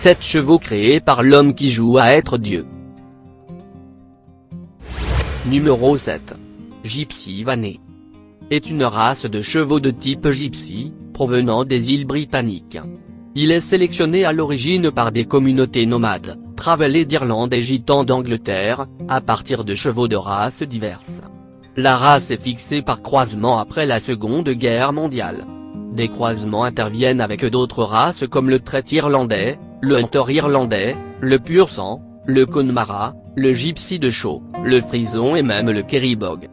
7 chevaux créés par l'homme qui joue à être Dieu. Numéro 7. Gypsy Vanné est une race de chevaux de type gypsy, provenant des îles Britanniques. Il est sélectionné à l'origine par des communautés nomades, travelés d'Irlande et gitans d'Angleterre, à partir de chevaux de races diverses. La race est fixée par croisement après la Seconde Guerre mondiale. Des croisements interviennent avec d'autres races comme le trait irlandais, le hunter irlandais, le pur sang, le Connemara, le gypsy de Shaw, le frison et même le kerrybog.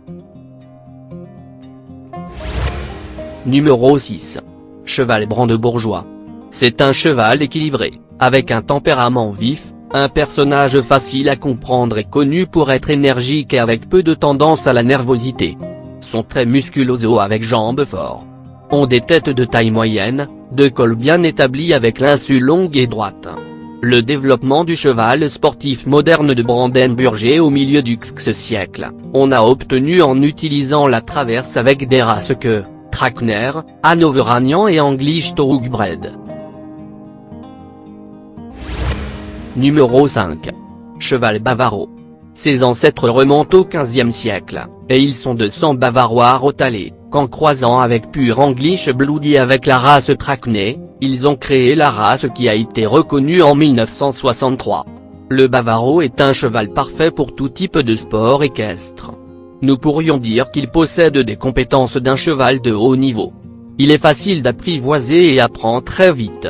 Numéro 6. Cheval brandebourgeois. C'est un cheval équilibré, avec un tempérament vif, un personnage facile à comprendre et connu pour être énergique et avec peu de tendance à la nervosité. Sont très musculeux avec jambes fortes. Ont des têtes de taille moyenne, de col bien établi avec l'insu longue et droite. Le développement du cheval sportif moderne de Brandenburger au milieu du XXe siècle, on a obtenu en utilisant la traverse avec des races que Trakehner, Hannoveranian et English Thoroughbred. Numéro 5. Cheval bavaro. Ses ancêtres remontent au XVe siècle, et ils sont de sang bavarois rotalé, qu'en croisant avec pur English Bloody avec la race Trakehner, ils ont créé la race qui a été reconnue en 1963. Le bavaro est un cheval parfait pour tout type de sport équestre. Nous pourrions dire qu'il possède des compétences d'un cheval de haut niveau. Il est facile d'apprivoiser et apprend très vite.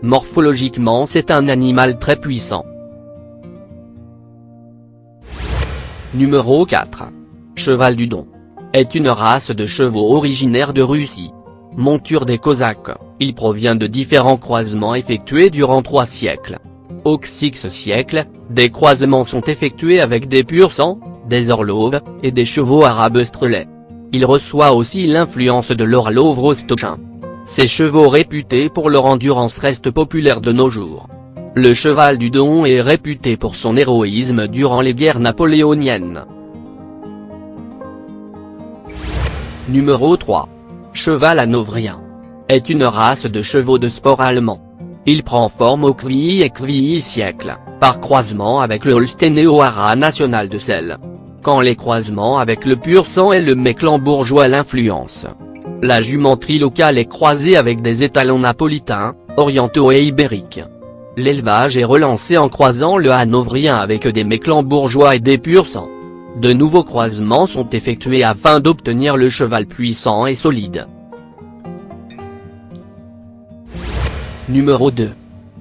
Morphologiquement c'est un animal très puissant. Numéro 4. Cheval du Don. Est une race de chevaux originaire de Russie. Monture des Cosaques, il provient de différents croisements effectués durant 3 siècles. Au VIe siècle, des croisements sont effectués avec des pur sang, des Orloves, et des chevaux arabes strelets. Il reçoit aussi l'influence de l'Orlov rostochin. Ces chevaux réputés pour leur endurance restent populaires de nos jours. Le cheval du Don est réputé pour son héroïsme durant les guerres napoléoniennes. Numéro 3. Cheval hanovrien. Est une race de chevaux de sport allemand. Il prend forme au XVI siècle, par croisement avec le Holstein et au Haras national de Selle. Quand les croisements avec le pur sang et le mecklembourgeois l'influencent. La jumenterie locale est croisée avec des étalons napolitains, orientaux et ibériques. L'élevage est relancé en croisant le hanovrien avec des mecklembourgeois et des pur sang. De nouveaux croisements sont effectués afin d'obtenir le cheval puissant et solide. Numéro 2.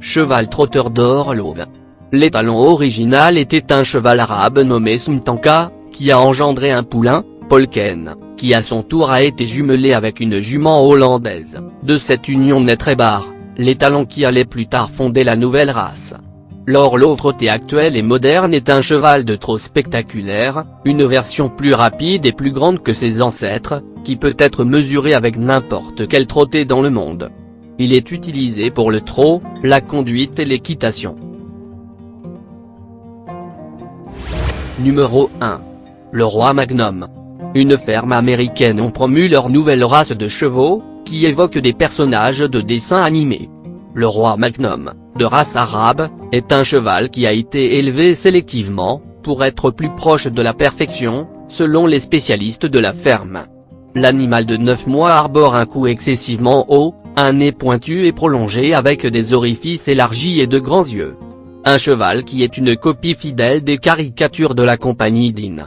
Cheval trotteur d'Orlov. L'étalon original était un cheval arabe nommé Smtanka, qui a engendré un poulain, Polken, qui à son tour a été jumelé avec une jument hollandaise. De cette union naît Trebar, l'étalon qui allait plus tard fonder la nouvelle race. L'Orlov trotté actuel et moderne est un cheval de trot spectaculaire, une version plus rapide et plus grande que ses ancêtres, qui peut être mesuré avec n'importe quel trotté dans le monde. Il est utilisé pour le trot, la conduite et l'équitation. Numéro 1. Le Roi Magnum. Une ferme américaine ont promu leur nouvelle race de chevaux, qui évoque des personnages de dessins animés. Le Roi Magnum, de race arabe, est un cheval qui a été élevé sélectivement, pour être plus proche de la perfection, selon les spécialistes de la ferme. L'animal de 9 mois arbore un cou excessivement haut, un nez pointu et prolongé avec des orifices élargis et de grands yeux. Un cheval qui est une copie fidèle des caricatures de la compagnie Dean.